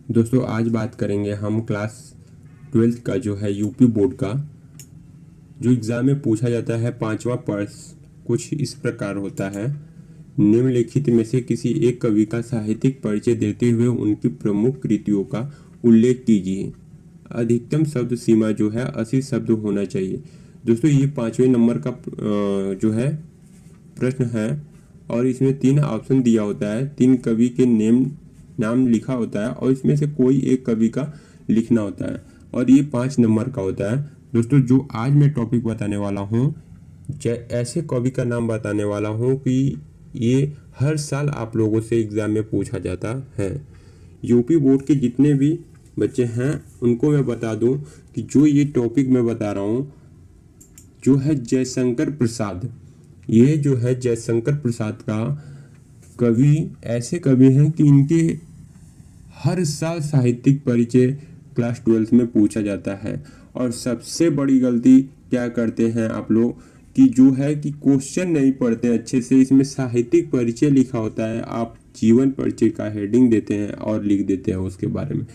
दोस्तों आज बात करेंगे हम क्लास 12th का जो है यूपी बोर्ड का जो एग्ज़ाम में पूछा जाता है। पांचवा प्रश्न कुछ इस प्रकार होता है। निम्नलिखित में से किसी एक कवि का साहित्यिक परिचय देते हुए उनकी प्रमुख कृतियों का उल्लेख कीजिए। अधिकतम शब्द सीमा जो है 80 शब्द होना चाहिए। दोस्तों ये 5वें नंबर का जो है प्रश्न है और इसमें 3 ऑप्शन दिया होता है। 3 कवि के नाम लिखा होता है और इसमें से कोई एक कवि का लिखना होता है और ये 5 नंबर का होता है। दोस्तों जो आज मैं टॉपिक बताने वाला हूँ ऐसे कवि का नाम बताने वाला हूँ कि ये हर साल आप लोगों से एग्ज़ाम में पूछा जाता है। यूपी बोर्ड के जितने भी बच्चे हैं उनको मैं बता दूं कि जो ये टॉपिक मैं बता रहा हूँ जो है जयशंकर प्रसाद, ये जो है जयशंकर प्रसाद का कवि ऐसे कवि हैं कि इनके हर साल साहित्यिक परिचय क्लास 12th में पूछा जाता है। और सबसे बड़ी गलती क्या करते हैं आप लोग कि जो है कि क्वेश्चन नहीं पढ़ते अच्छे से। इसमें साहित्यिक परिचय लिखा होता है, आप जीवन परिचय का हेडिंग देते हैं और लिख देते हैं उसके बारे में।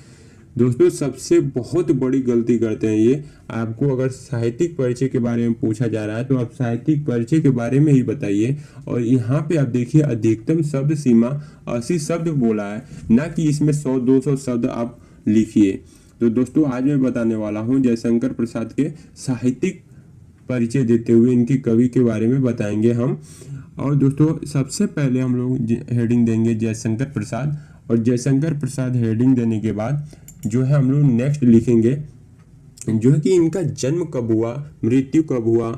दोस्तों सबसे बहुत बड़ी गलती करते हैं ये। आपको अगर साहित्यिक परिचय के बारे में पूछा जा रहा है तो आप साहित्यिक परिचय के बारे में ही बताइए। और यहाँ पे आप देखिए अधिकतम शब्द सीमा 80 शब्द बोला है, ना कि इसमें 100-200 शब्द आप लिखिए। तो दोस्तों आज मैं बताने वाला हूँ जयशंकर प्रसाद के साहित्यिक परिचय देते हुए इनकी कवि के बारे में बताएंगे हम। और दोस्तों सबसे पहले हम लोग हेडिंग देंगे जयशंकर प्रसाद, और जयशंकर प्रसाद हेडिंग देने के बाद जो है हम लोग नेक्स्ट लिखेंगे जो है कि इनका जन्म कब हुआ, मृत्यु कब हुआ,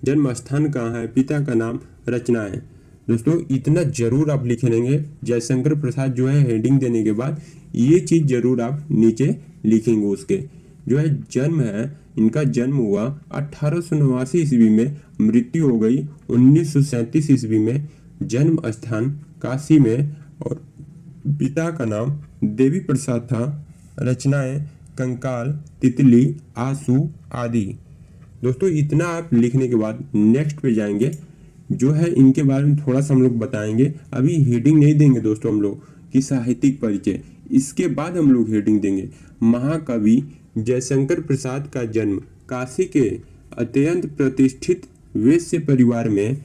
जन्म स्थान कहाँ है, पिता का नाम, रचनाएं। दोस्तों इतना जरूर आप लिख लेंगे। जयशंकर प्रसाद जो है हेडिंग देने के बाद ये चीज़ जरूर आप नीचे लिखेंगे। उसके जो है जन्म है, इनका जन्म हुआ 1889 ईस्वी में, मृत्यु हो गई 1937 ईस्वी में, जन्म स्थान काशी में, और पिता का नाम देवी प्रसाद था, रचनाएं कंकाल, तितली, आंसू आदि। दोस्तों इतना आप लिखने के बाद नेक्स्ट पे जाएंगे जो है इनके बारे में थोड़ा सा हम लोग बताएंगे। अभी हेडिंग नहीं देंगे दोस्तों हम लोग कि साहित्यिक परिचय, इसके बाद हम लोग हेडिंग देंगे महाकवि जयशंकर प्रसाद का जन्म काशी के अत्यंत प्रतिष्ठित वैश्य परिवार में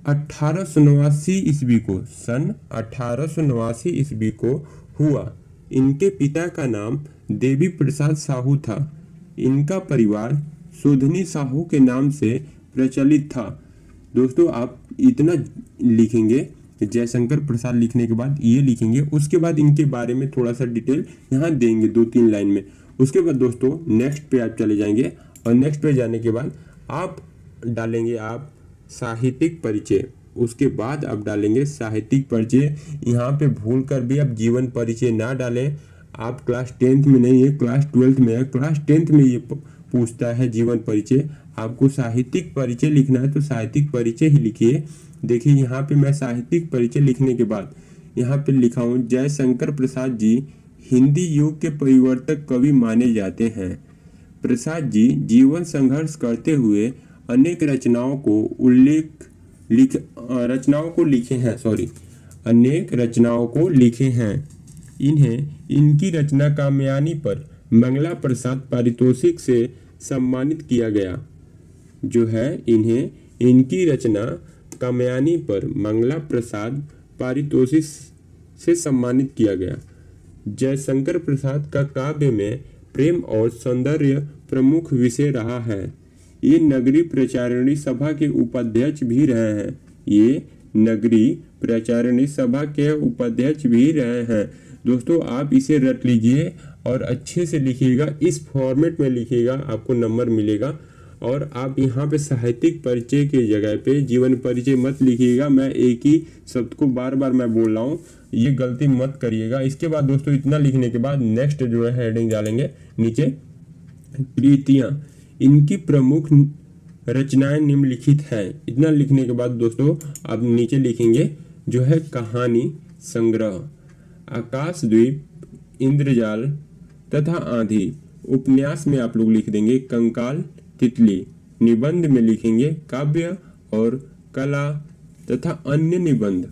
1889 ईस्वी को, सन 1889 ईस्वी को हुआ। इनके पिता का नाम देवी प्रसाद साहू था। इनका परिवार शोधनी साहू के नाम से प्रचलित था। दोस्तों आप इतना लिखेंगे, जयशंकर प्रसाद लिखने के बाद ये लिखेंगे। उसके बाद इनके बारे में थोड़ा सा डिटेल यहाँ देंगे 2-3 लाइन में। उसके बाद दोस्तों नेक्स्ट पे आप चले जाएंगे और नेक्स्ट पे जाने के बाद आप डालेंगे आप साहित्यिक परिचय। उसके बाद आप डालेंगे साहित्यिक परिचय। यहाँ पे भूल कर भी आप जीवन परिचय ना डालें। आप क्लास 10th में नहीं है, क्लास 12th में है। क्लास 10th में ये पूछता है जीवन परिचय। आपको साहित्यिक परिचय लिखना है तो साहित्यिक परिचय ही लिखिए। देखिए यहाँ पे मैं साहित्यिक परिचय लिखने के बाद यहाँ पे लिखा हूँ जयशंकर प्रसाद जी हिंदी युग के परिवर्तक कवि माने जाते हैं। प्रसाद जी जीवन संघर्ष करते हुए अनेक रचनाओं को लिखे हैं। इन्हें इनकी रचना कामयानी पर मंगला प्रसाद पारितोषिक से सम्मानित किया गया। जो है इन्हें इनकी रचना कामयानी पर मंगला प्रसाद पारितोषिक से सम्मानित किया गया। जयशंकर प्रसाद का काव्य में प्रेम और सौंदर्य प्रमुख विषय रहा है। ये नगरीय प्रचारिणी सभा के उपाध्यक्ष भी रहे हैं। दोस्तों आप इसे रट लीजिए और अच्छे से लिखिएगा, इस फॉर्मेट में लिखिएगा, आपको नंबर मिलेगा। और आप यहाँ पे साहित्यिक परिचय के जगह पे जीवन परिचय मत लिखिएगा। मैं एक ही शब्द को बार बार मैं बोल रहा हूँ, ये गलती मत करिएगा। इसके बाद दोस्तों इतना लिखने के बाद नेक्स्ट जो है हेडिंग डालेंगे नीचे कृतियाँ, इनकी प्रमुख रचनाएं निम्नलिखित हैं। इतना लिखने के बाद दोस्तों आप नीचे लिखेंगे जो है कहानी संग्रह, आकाशद्वीप, इंद्रजाल तथा आंधी। उपन्यास में आप लोग लिख देंगे कंकाल, तितली। निबंध में लिखेंगे काव्य और कला तथा अन्य निबंध।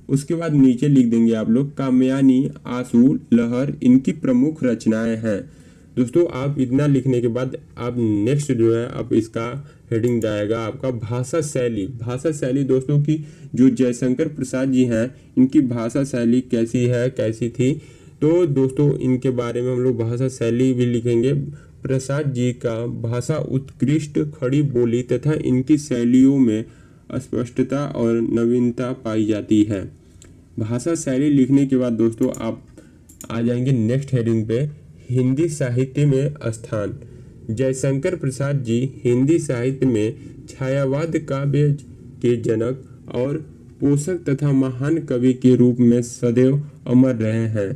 उसके बाद नीचे लिख देंगे आप लोग कामयानी, आंसू, लहर इनकी प्रमुख रचनाएं हैं। दोस्तों आप इतना लिखने के बाद आप नेक्स्ट जो है अब इसका हेडिंग जाएगा आपका भाषा शैली। भाषा शैली दोस्तों की जो जयशंकर प्रसाद जी हैं इनकी भाषा शैली कैसी है, कैसी थी, तो दोस्तों इनके बारे में हम लोग भाषा शैली भी लिखेंगे। प्रसाद जी का भाषा उत्कृष्ट, खड़ी बोली तथा इनकी शैलियों में स्पष्टता और नवीनता पाई जाती है। भाषा शैली लिखने के बाद दोस्तों आप आ जाएंगे नेक्स्ट हेडिंग पे, हिंदी साहित्य में स्थान। जयशंकर प्रसाद जी हिंदी साहित्य में छायावाद काव्य के जनक और पोषक तथा महान कवि के रूप में सदैव अमर रहे हैं।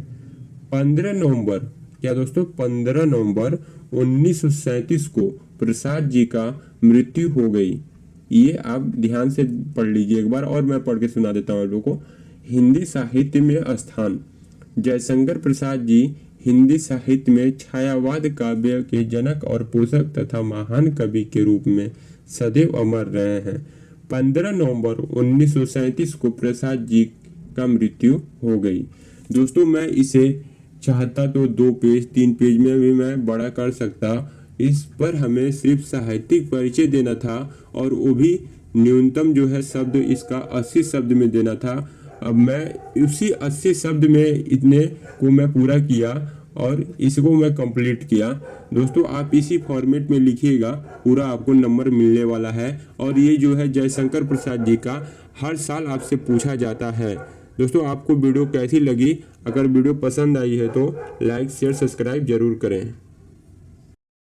15 नवंबर, क्या दोस्तों 15 नवंबर 1937 को प्रसाद जी का मृत्यु हो गई। ये आप ध्यान से पढ़ लीजिए एक बार, और मैं पढ़ के सुना देता हूँ आप लोगों को। हिंदी साहित्य में स्थान। जयशंकर प्रसाद जी हिंदी साहित्य में छायावाद काव्य के जनक और पोषक तथा महान कवि के रूप में सदैव अमर रहे हैं। 15 नवंबर 1937 को प्रसाद जी का मृत्यु हो गई। दोस्तों मैं इसे चाहता तो 2 पेज 3 पेज में भी मैं बड़ा कर सकता, इस पर हमें सिर्फ साहित्यिक परिचय देना था और वो भी न्यूनतम जो है शब्द इसका 80 शब्द में देना था। अब मैं उसी 80 शब्द में इतने को मैं पूरा किया और इसको मैं कंप्लीट किया। दोस्तों आप इसी फॉर्मेट में लिखिएगा, पूरा आपको नंबर मिलने वाला है। और ये जो है जयशंकर प्रसाद जी का हर साल आपसे पूछा जाता है। दोस्तों आपको वीडियो कैसी लगी? अगर वीडियो पसंद आई है तो लाइक शेयर सब्सक्राइब जरूर करें।